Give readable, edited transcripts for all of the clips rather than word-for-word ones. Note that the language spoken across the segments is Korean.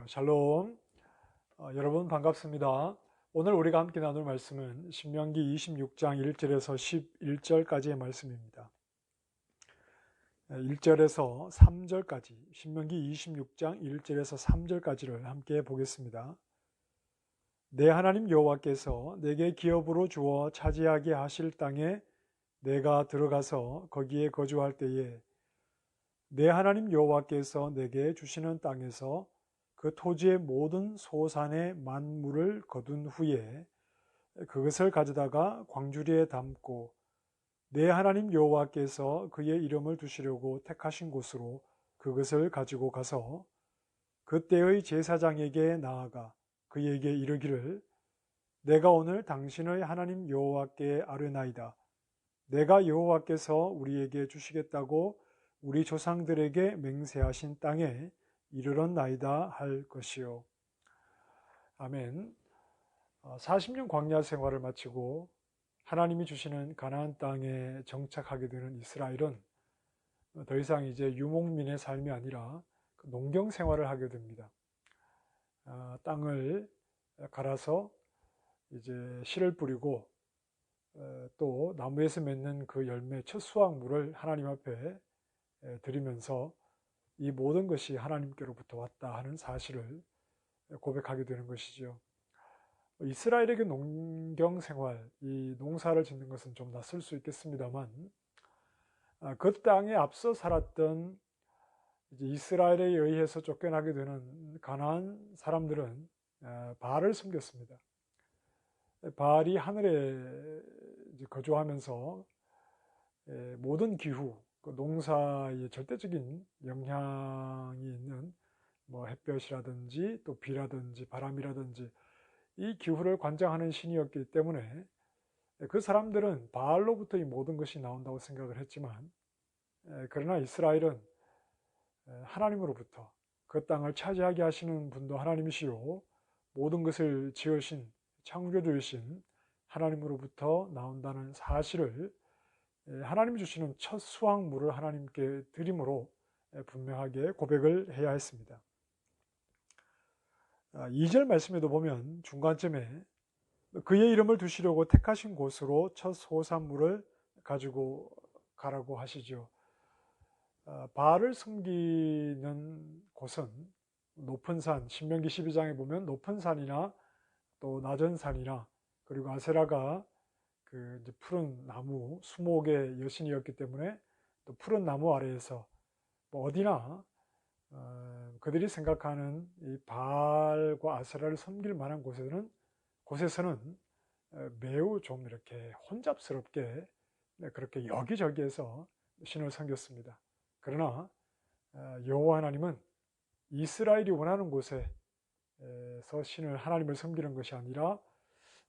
샬롬. 여러분 반갑습니다. 오늘 우리가 함께 나눌 말씀은 신명기 26장 1절에서 11절까지의 말씀입니다. 1절에서 3절까지, 신명기 26장 1절에서 3절까지를 함께 보겠습니다. 내 하나님 여호와께서 내게 기업으로 주어 차지하게 하실 땅에 내가 들어가서 거기에 거주할 때에 내 하나님 여호와께서 내게 주시는 땅에서 그 토지의 모든 소산의 만물을 거둔 후에 그것을 가져다가 광주리에 담고 내 하나님 여호와께서 그의 이름을 두시려고 택하신 곳으로 그것을 가지고 가서 그때의 제사장에게 나아가 그에게 이르기를 내가 오늘 당신의 하나님 여호와께 아뢰나이다. 내가 여호와께서 우리에게 주시겠다고 우리 조상들에게 맹세하신 땅에 이르렀나이다 할 것이요. 아멘. 40년 광야 생활을 마치고 하나님이 주시는 가나안 땅에 정착하게 되는 이스라엘은 더 이상 이제 유목민의 삶이 아니라 농경 생활을 하게 됩니다. 땅을 갈아서 이제 씨를 뿌리고 또 나무에서 맺는 그 열매 첫 수확물을 하나님 앞에 드리면서 이 모든 것이 하나님께로부터 왔다 하는 사실을 고백하게 되는 것이죠. 이스라엘에게 농경 생활, 이 농사를 짓는 것은 좀 낯설 수 있겠습니다만 그 땅에 앞서 살았던 이제 이스라엘에 의해서 쫓겨나게 되는 가나안 사람들은 바알을 섬겼습니다. 바알이 하늘에 거주하면서 모든 기후, 농사의 절대적인 영향이 있는 햇볕이라든지 또 비라든지 바람이라든지 이 기후를 관장하는 신이었기 때문에 그 사람들은 바알로부터 이 모든 것이 나온다고 생각을 했지만 그러나 이스라엘은 하나님으로부터 그 땅을 차지하게 하시는 분도 하나님이시요 모든 것을 지으신 창조주이신 하나님으로부터 나온다는 사실을 하나님이 주시는 첫 수확물을 하나님께 드림으로 분명하게 고백을 해야 했습니다. 2절 말씀에도 보면 중간쯤에 그의 이름을 두시려고 택하신 곳으로 첫 소산물을 가지고 가라고 하시죠. 바알을 섬기는 곳은 높은 산, 신명기 12장에 보면 높은 산이나 또 낮은 산이나 그리고 아세라가 그 이제 푸른 나무, 수목의 여신이었기 때문에 또 푸른 나무 아래에서 어디나 그들이 생각하는 이 바알과 아세라를 섬길 만한 곳에서는 매우 좀 이렇게 혼잡스럽게 그렇게 여기저기에서 신을 섬겼습니다. 그러나 여호와 하나님은 이스라엘이 원하는 곳에서 신을 하나님을 섬기는 것이 아니라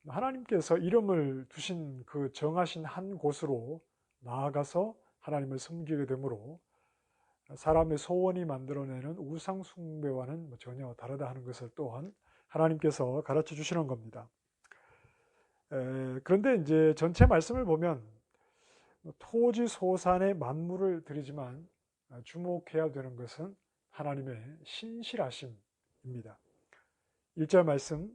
하나님께서 이름을 두신 그 정하신 한 곳으로 나아가서 하나님을 섬기게 되므로 사람의 소원이 만들어내는 우상 숭배와는 전혀 다르다 하는 것을 또한 하나님께서 가르쳐 주시는 겁니다. 그런데 이제 전체 말씀을 보면 토지 소산의 만물을 드리지만 주목해야 되는 것은 하나님의 신실하심입니다. 1절 말씀,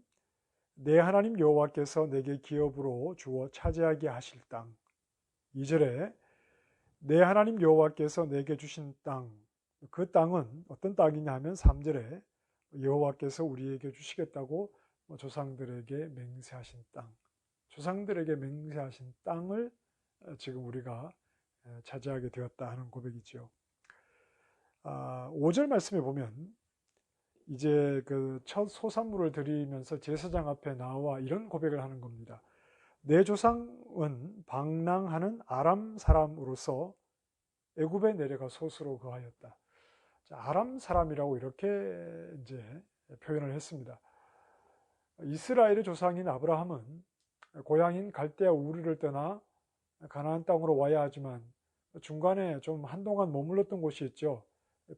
내 하나님 여호와께서 내게 기업으로 주어 차지하게 하실 땅. 2절에 내 하나님 여호와께서 내게 주신 땅, 그 땅은 어떤 땅이냐 하면 3절에 여호와께서 우리에게 주시겠다고 조상들에게 맹세하신 땅, 조상들에게 맹세하신 땅을 지금 우리가 차지하게 되었다 하는 고백이죠. 5절 말씀에 보면 이제 그 첫 소산물을 드리면서 제사장 앞에 나와 이런 고백을 하는 겁니다. 내 조상은 방랑하는 아람 사람으로서 애굽에 내려가 소수로 거하였다. 아람 사람이라고 이렇게 이제 표현을 했습니다. 이스라엘의 조상인 아브라함은 고향인 갈대아 우르를 떠나 가나안 땅으로 와야 하지만 중간에 좀 한동안 머물렀던 곳이 있죠.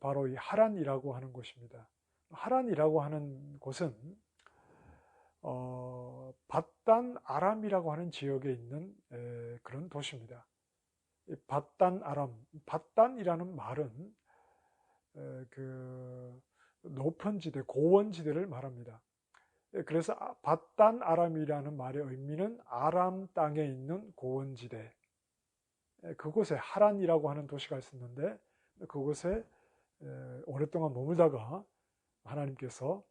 바로 이 하란이라고 하는 곳입니다. 하란이라고 하는 곳은 밧단 아람이라고 하는 지역에 있는 그런 도시입니다. 밧단 아람, 밧단이라는 말은 그 높은 지대, 고원지대를 말합니다. 그래서 밧단 아람이라는 말의 의미는 아람 땅에 있는 고원지대, 그곳에 하란이라고 하는 도시가 있었는데 그곳에 오랫동안 머물다가 하나님께서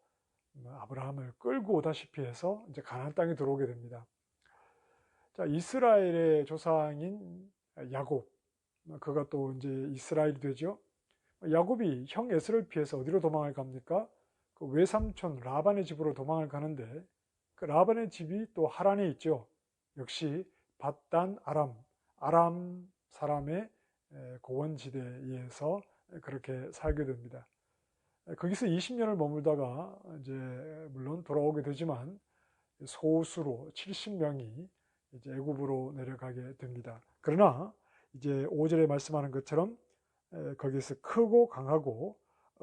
아브라함을 끌고 오다시피 해서 이제 가나안 땅에 들어오게 됩니다. 자, 이스라엘의 조상인 야곱, 그가 또 이제 이스라엘이 되죠. 야곱이 형 에서를 피해서 어디로 도망을 갑니까? 그 외삼촌 라반의 집으로 도망을 가는데 그 라반의 집이 또 하란에 있죠. 역시 밧단 아람 사람의 고원지대에서 그렇게 살게 됩니다. 거기서 20년을 머물다가 이제 물론 돌아오게 되지만 소수로 70명이 이제 애굽으로 내려가게 됩니다. 그러나 이제 5절에 말씀하는 것처럼 거기서 크고 강하고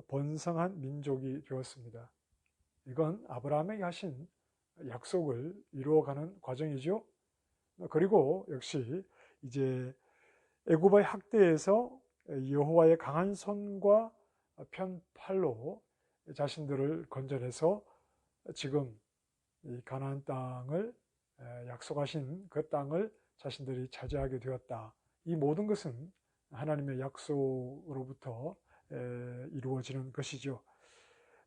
번성한 민족이 되었습니다. 이건 아브라함에게 하신 약속을 이루어가는 과정이죠. 그리고 역시 이제 애굽의 학대에서 여호와의 강한 손과 편팔로 자신들을 건져내서 지금 이 가나안 땅을 약속하신 그 땅을 자신들이 차지하게 되었다. 이 모든 것은 하나님의 약속으로부터 이루어지는 것이죠.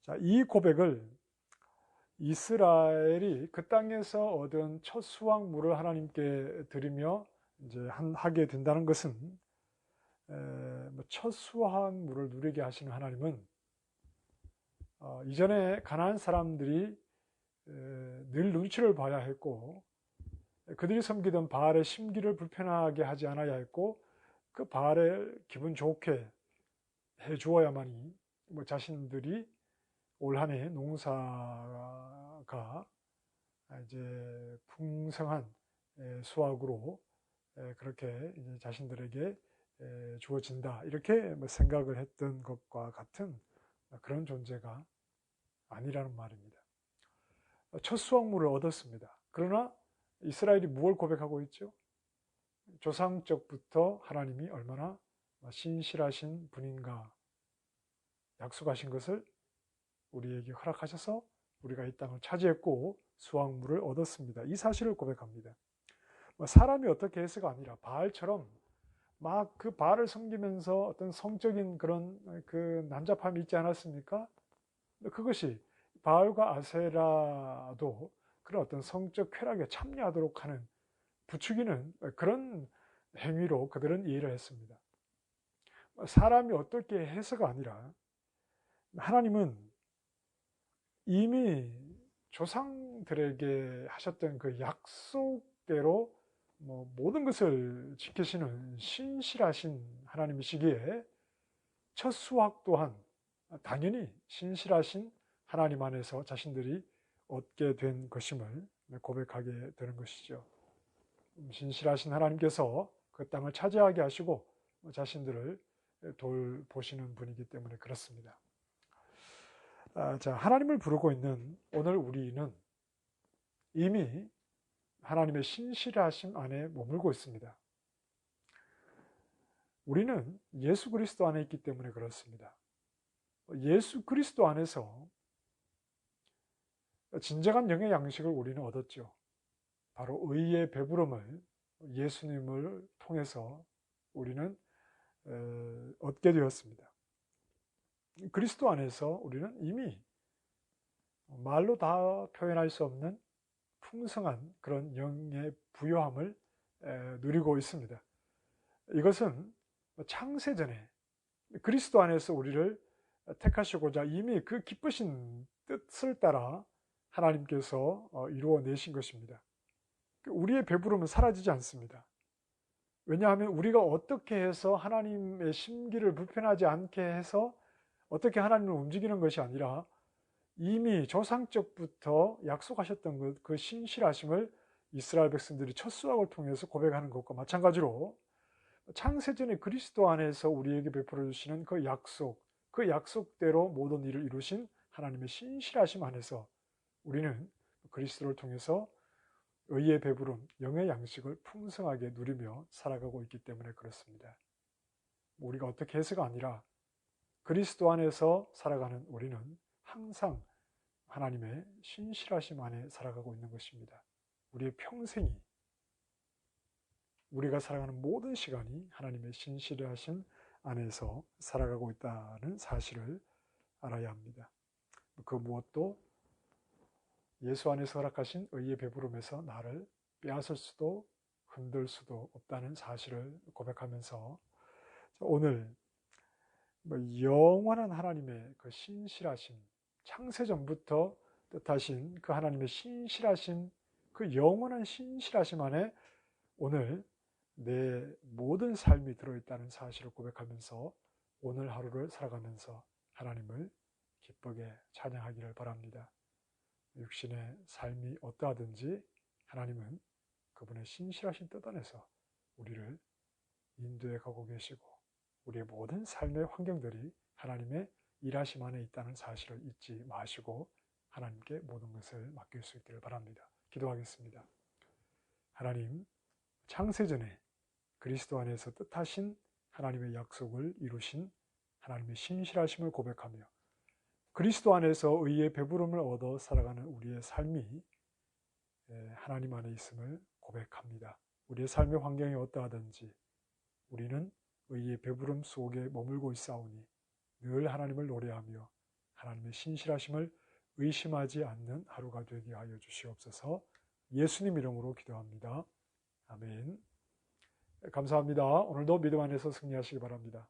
자, 이 고백을 이스라엘이 그 땅에서 얻은 첫 수확물을 하나님께 드리며 이제 하게 된다는 것은 첫 수확물을 누리게 하시는 하나님은 이전에 가나안 사람들이 늘 눈치를 봐야 했고 그들이 섬기던 바알의 심기를 불편하게 하지 않아야 했고 그 바알을 기분 좋게 해 주어야만이 자신들이 올 한 해 농사가 이제 풍성한 수확으로 그렇게 이제 자신들에게 주어진다 이렇게 생각을 했던 것과 같은 그런 존재가 아니라는 말입니다. 첫 수확물을 얻었습니다. 그러나 이스라엘이 무엇을 고백하고 있죠? 조상적부터 하나님이 얼마나 신실하신 분인가, 약속하신 것을 우리에게 허락하셔서 우리가 이 땅을 차지했고 수확물을 얻었습니다. 이 사실을 고백합니다. 사람이 어떻게 해서가 아니라 바알처럼 막 그 바알을 섬기면서 어떤 성적인 그런 그 난잡함이 있지 않았습니까? 그것이 바알과 아세라도 그런 어떤 성적 쾌락에 참여하도록 하는 부추기는 그런 행위로 그들은 이해를 했습니다. 사람이 어떻게 해서가 아니라 하나님은 이미 조상들에게 하셨던 그 약속대로 모든 것을 지키시는 신실하신 하나님이시기에 첫 수확 또한 당연히 신실하신 하나님 안에서 자신들이 얻게 된 것임을 고백하게 되는 것이죠. 신실하신 하나님께서 그 땅을 차지하게 하시고 자신들을 돌보시는 분이기 때문에 그렇습니다. 자, 하나님을 부르고 있는 오늘 우리는 이미 하나님의 신실하심 안에 머물고 있습니다. 우리는 예수 그리스도 안에 있기 때문에 그렇습니다. 예수 그리스도 안에서 진정한 영의 양식을 우리는 얻었죠. 바로 의의 배부름을 예수님을 통해서 우리는 얻게 되었습니다. 그리스도 안에서 우리는 이미 말로 다 표현할 수 없는 풍성한 그런 영의 부요함을 누리고 있습니다. 이것은 창세전에 그리스도 안에서 우리를 택하시고자 이미 그 기쁘신 뜻을 따라 하나님께서 이루어내신 것입니다. 우리의 배부름은 사라지지 않습니다. 왜냐하면 우리가 어떻게 해서 하나님의 심기를 불편하지 않게 해서 어떻게 하나님을 움직이는 것이 아니라 이미 조상적부터 약속하셨던 그 신실하심을 이스라엘 백성들이 첫 수확을 통해서 고백하는 것과 마찬가지로 창세전에 그리스도 안에서 우리에게 베풀어 주시는 그 약속대로 모든 일을 이루신 하나님의 신실하심 안에서 우리는 그리스도를 통해서 의의 배부름, 영의 양식을 풍성하게 누리며 살아가고 있기 때문에 그렇습니다. 우리가 어떻게 해서가 아니라 그리스도 안에서 살아가는 우리는 항상 하나님의 신실하심 안에 살아가고 있는 것입니다. 우리의 평생이, 우리가 살아가는 모든 시간이 하나님의 신실하심 안에서 살아가고 있다는 사실을 알아야 합니다. 그 무엇도 예수 안에서 허락하신 의의 배부름에서 나를 빼앗을 수도 흔들 수도 없다는 사실을 고백하면서 오늘 영원한 하나님의 그 신실하심, 창세전부터 뜻하신 그 하나님의 신실하심, 그 영원한 신실하심 안에 오늘 내 모든 삶이 들어있다는 사실을 고백하면서 오늘 하루를 살아가면서 하나님을 기쁘게 찬양하기를 바랍니다. 육신의 삶이 어떠하든지 하나님은 그분의 신실하신 뜻 안에서 우리를 인도해 가고 계시고 우리의 모든 삶의 환경들이 하나님의 일하심 안에 있다는 사실을 잊지 마시고 하나님께 모든 것을 맡길 수 있기를 바랍니다. 기도하겠습니다. 하나님, 창세전에 그리스도 안에서 뜻하신 하나님의 약속을 이루신 하나님의 신실하심을 고백하며 그리스도 안에서 의의 배부름을 얻어 살아가는 우리의 삶이 하나님 안에 있음을 고백합니다. 우리의 삶의 환경이 어떠하든지 우리는 의의 배부름 속에 머물고 있사오니 늘 하나님을 노래하며 하나님의 신실하심을 의심하지 않는 하루가 되게 하여 주시옵소서. 예수님 이름으로 기도합니다. 아멘. 감사합니다. 오늘도 믿음 안에서 승리하시기 바랍니다.